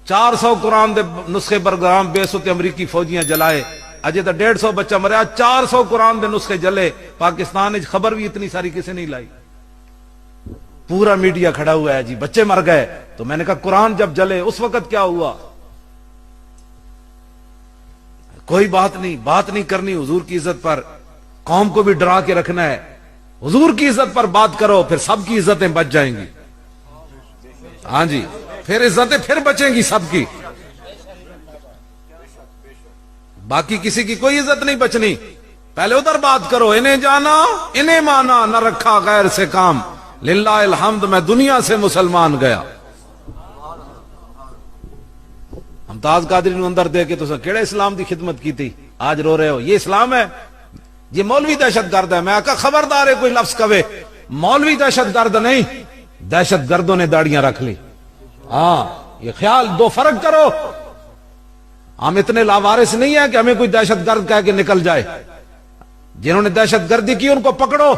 400 قرآن دے نسخے برگرام بے سوتے امریکی فوجیاں جلائے، اجے تو 150 بچہ مریا، 400 قرآن دے نسخے جلے، پاکستان نے خبر بھی اتنی ساری کسی نہیں لائی، پورا میڈیا کھڑا ہوا ہے جی بچے مر گئے۔ تو میں نے کہا قرآن جب جلے اس وقت کیا ہوا؟ کوئی بات نہیں کرنی حضور کی عزت پر، قوم کو بھی ڈرا کے رکھنا ہے، حضور کی عزت پر بات کرو، پھر سب کی عزتیں بچ جائیں گی۔ ہاں جی، پھر عزتیں پھر بچیں گی سب کی، باقی کسی کی کوئی عزت نہیں بچنی۔ پہلے ادھر بات کرو، انہیں جانا انہیں مانا، نہ رکھا غیر سے کام، للہ الحمد میں دنیا سے مسلمان گیا۔ ممتاز قادری نو اندر دے کے تو کیڑے اسلام دی خدمت کی تھی، آج رو رہے ہو؟ یہ اسلام ہے؟ یہ مولوی دہشت گرد ہے۔ میں کہا خبردار ہے کوئی لفظ کہے، مولوی دہشت گرد نہیں، دہشت گردوں نے داڑیاں رکھ لی۔ ہاں یہ خیال، دو فرق کرو، ہم اتنے لاوارث نہیں ہیں کہ ہمیں کوئی دہشت گرد کہہ کے نکل جائے۔ جنہوں نے دہشت گردی کی ان کو پکڑو،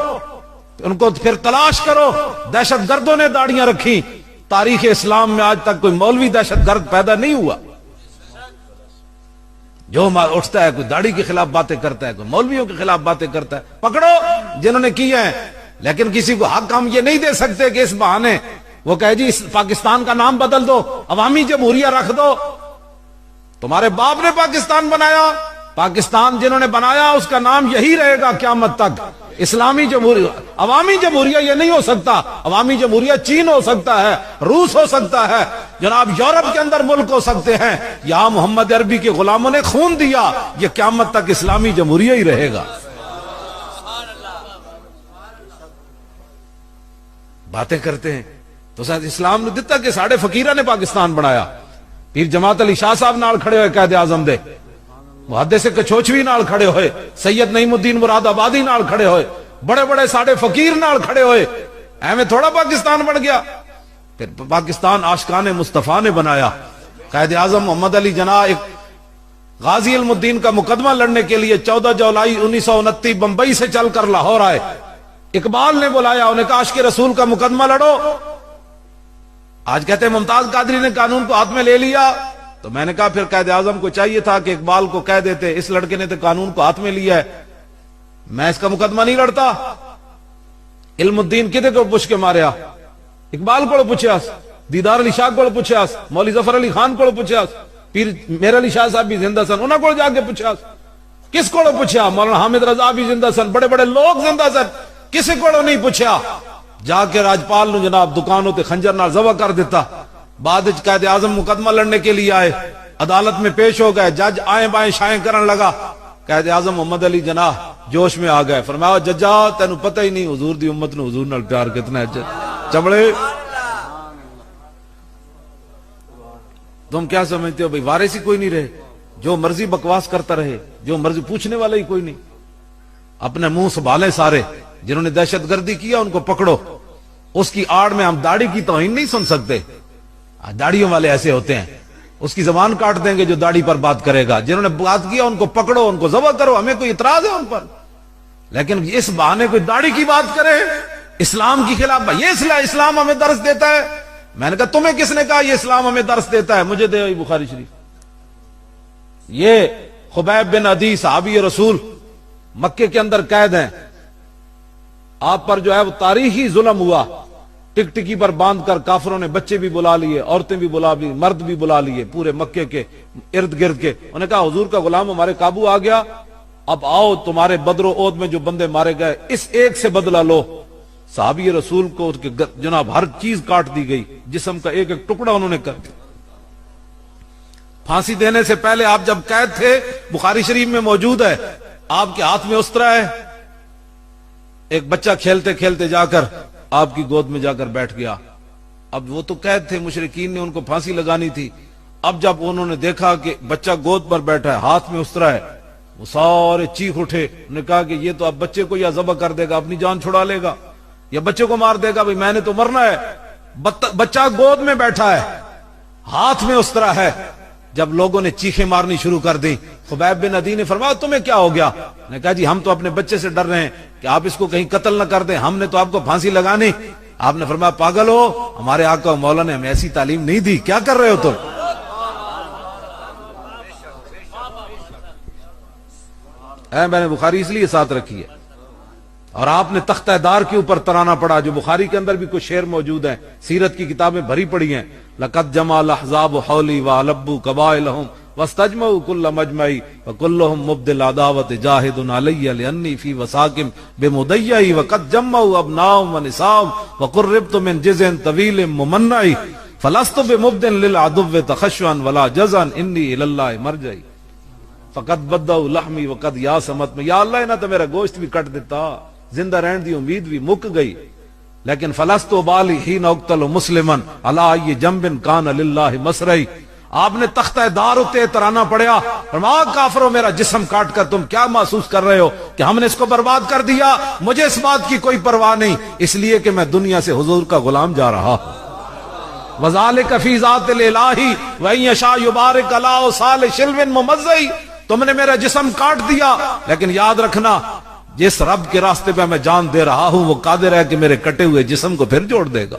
ان کو پھر تلاش کرو۔ دہشت گردوں نے داڑیاں رکھی، تاریخ اسلام میں آج تک کوئی مولوی دہشت گرد پیدا نہیں ہوا۔ جو اٹھتا ہے کوئی داڑھی کے خلاف باتیں کرتا ہے، کوئی مولویوں کے خلاف باتیں کرتا ہے، پکڑو جنہوں نے کی ہیں۔ لیکن کسی کو حق ہم یہ نہیں دے سکتے کہ اس بہانے وہ کہے جی پاکستان کا نام بدل دو، عوامی جمہوریہ رکھ دو۔ تمہارے باپ نے پاکستان بنایا، پاکستان جنہوں نے بنایا اس کا نام یہی رہے گا قیامت تک، اسلامی جمہوریہ۔ عوامی جمہوریہ یہ نہیں ہو سکتا، عوامی جمہوریہ چین ہو سکتا ہے، روس ہو سکتا ہے، جناب یورپ کے اندر ملک ہو سکتے ہیں، یہاں محمد عربی کے غلاموں نے خون دیا، یہ قیامت تک اسلامی جمہوریہ ہی رہے گا۔ باتیں کرتے ہیں تو ساتھ اسلام نے دتا کہ ساڑھے فقیرہ نے پاکستان بنایا۔ پیر جماعت علی شاہ صاحب نال کھڑے ہوئے قائد اعظم دے، محدث کچوچوی نال کھڑے ہوئے، سید نعیم الدین مراد آبادی نال کھڑے ہوئے، بڑے بڑے ساڑھے فقیر نال کھڑے ہوئے، ایویں تھوڑا پاکستان بن گیا۔ پھر پاکستان عاشقان مصطفیٰ نے بنایا۔ قائد اعظم محمد علی جناح ایک غازی علم الدین کا مقدمہ لڑنے کے لیے 14 جولائی 1929 بمبئی سے چل کر لاہور آئے۔ اقبال نے بلایا، انہیں کہا عاشق رسول کا مقدمہ لڑو۔ آج کہتے ہیں ممتاز قادری نے قانون کو ہاتھ میں لے لیا، تو میں نے کہا پھر قائد اعظم کو چاہیے تھا کہ اقبال کو کہہ دیتے اس لڑکے نے تو قانون کو ہاتھ میں لیا ہے، میں اس کا مقدمہ نہیں لڑتا۔ علم الدین کدے کو پوچھ کے ماریا؟ اقبال کو پوچھا، دیدار علی شاہ کو پوچھا، مولوی ظفر علی خان کو پوچھا، پیر میر علی شاہ صاحب بھی زندہ سن، انہوں کو جا کے پوچھا۔ کس کو پوچھا؟ مولانا حامد رضا بھی زندہ سن، بڑے بڑے لوگ زندہ سن، کسی کو نہیں پوچھا۔ جا کے راجپال نے جناب دکانوں تے خنجر نال ذبح کر دیتا۔ بعد وچ قائد اعظم مقدمہ لڑنے کے لیے آئے، عدالت میں پیش ہو گئے، جج آئیں بائیں شائیں کرن لگا۔ قائد اعظم محمد علی جناح جوش میں آ گئے، فرمایا ججا تینوں پتہ ہی نہیں حضور دی امت نو حضور نال پیار کتنا ہے، چمڑے تم کیا سمجھتے ہو بھئی وارث ہی کوئی نہیں رہے، جو مرضی بکواس کرتا رہے، جو مرضی پوچھنے والا ہی کوئی نہیں۔ اپنے منہ سنبھالیں سارے، جنہوں نے دہشت گردی کیا ان کو پکڑو۔ اس کی آڑ میں ہم داڑھی کی توہین نہیں سن سکتے، داڑھیوں والے ایسے ہوتے ہیں، اس کی زبان کاٹ دیں گے جو داڑھی پر بات کرے گا۔ جنہوں نے بات کیا ان کو پکڑو، ان کو ذبح کرو، ہمیں کوئی اعتراض ہے ان پر، لیکن اس بہانے کوئی داڑھی کی بات کرے اسلام کی خلاف، یہ اسلام ہمیں درس دیتا ہے۔ میں نے کہا تمہیں کس نے کہا یہ اسلام ہمیں درس دیتا ہے؟ مجھے دے بخاری شریف۔ یہ خبیب بن عدی صحابی رسول مکے کے اندر قید ہیں، آپ پر جو ہے وہ تاریخی ظلم ہوا، ٹک ٹکی پر باندھ کر کافروں نے بچے بھی بلا لیے، عورتیں بھی بلا لی، مرد بھی بلا لیے پورے مکے کے ارد گرد کے۔ انہوں نے کہا حضور کا غلام ہمارے قابو آ گیا، اب آؤ تمہارے بدر و احد میں جو بندے مارے گئے اس ایک سے بدلہ لو۔ صحابی رسول کو جناب ہر چیز کاٹ دی گئی، جسم کا ایک ایک ٹکڑا انہوں نے کر دیا۔ پھانسی دینے سے پہلے آپ جب قید تھے، بخاری شریف میں موجود ہے، آپ کے ہاتھ میں استرا ہے، ایک بچہ کھیلتے کھیلتے جا کر آپ کی گود میں جا کر بیٹھ گیا۔ اب وہ تو قید تھے، مشرکین نے ان کو پھانسی لگانی تھی۔ اب جب انہوں نے دیکھا کہ بچہ گود پر بیٹھا ہے، ہاتھ میں استرا ہے، وہ سارے چیخ اٹھے، انہوں نے کہا کہ یہ تو اب بچے کو یا ذبح کر دے گا، اپنی جان چھڑا لے گا، یا بچے کو مار دے گا، بھئی میں نے تو مرنا ہے۔ بچہ گود میں بیٹھا ہے، ہاتھ میں استرا ہے۔ جب لوگوں نے چیخیں مارنی شروع کر دی، خبیب بن عدی نے فرمایا تمہیں کیا ہو گیا؟ نے کہا جی ہم تو اپنے بچے سے ڈر رہے ہیں کہ آپ اس کو کہیں قتل نہ کر دیں، ہم نے تو آپ کو پھانسی لگانی۔ آپ نے فرمایا پاگل ہو، ہمارے آقا و مولا نے ہمیں ایسی تعلیم نہیں دی، کیا کر رہے ہو تم؟ میں نے بخاری اس لیے ساتھ رکھی ہے. اور آپ نے تختہ دار کے اوپر ترانہ پڑھا, جو بخاری کے اندر بھی کچھ شعر موجود ہیں, سیرت کی کتابیں بھری پڑی ہیں. لقد جمع الاحزاب حولی وَلَبُّوا قبائلهم واستجمعوا كل مجمعی وكلهم مبدل العداوت جاہد علی لأنی فی وساکم بمدیعی وقد جمعوا ابناءهم ونساءهم وقربت من جزء طویل ممنعی فلست بمبدل للعدو تخشعا ولا جزعا انی الی اللہ مرجعی فقد بدعوا لحمی وقد یاسمت میں. یا اللہ انہاں تو میرا گوشت بھی کٹ دیتا, زندہ رہن دی امید بھی مک گئی, لیکن فلست بالی حین اقتل مسلما علی ای جنب کان للہ مسرعی. آپ نے تختہ دار اتے ترانہ پڑھیا, فرمایا کافروں میرا جسم کاٹ کر تم کیا محسوس کر رہے ہو کہ ہم نے اس کو برباد کر دیا؟ مجھے اس بات کی کوئی پرواہ نہیں, اس لیے کہ میں دنیا سے حضور کا غلام جا رہا ہوں. وَذَلِكَ فِي ذَاتِ الْإِلَٰهِ وَإِن يَشَاء يُبَارِكْ عَلَىٰ صَالِ شِلْوٍ مُمَزَّعٍ. تم نے میرا جسم کاٹ دیا, لیکن یاد رکھنا جس رب کے راستے پہ میں جان دے رہا ہوں وہ قادر ہے کہ میرے کٹے ہوئے جسم کو پھر جوڑ دے گا.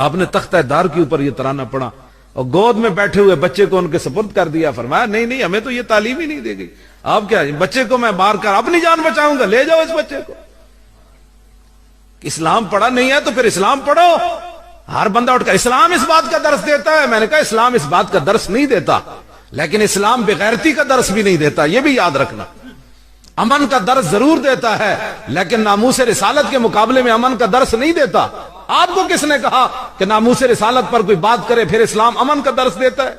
آپ نے تختہ دار کے اوپر یہ ترانہ پڑھا اور گود میں بیٹھے ہوئے بچے کو ان کے سپرد کر دیا. فرمایا نہیں ہمیں تو یہ تعلیم ہی نہیں دے گئی. آپ کیا بچے کو میں مار کر اپنی جان بچاؤں گا؟ لے جاؤ اس بچے کو. اسلام پڑھا نہیں ہے تو پھر اسلام پڑھو. ہر بندہ اٹھ کر اسلام اس بات کا درس دیتا ہے. میں نے کہا اسلام اس بات کا درس نہیں دیتا, لیکن اسلام بغیرتی کا درس بھی نہیں دیتا, یہ بھی یاد رکھنا. امن کا درس ضرور دیتا ہے, لیکن ناموس رسالت کے مقابلے میں امن کا درس نہیں دیتا. آپ کو کس نے کہا کہ ناموس رسالت پر کوئی بات کرے پھر اسلام امن کا درس دیتا ہے؟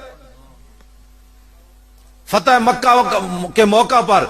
فتح مکہ کے موقع پر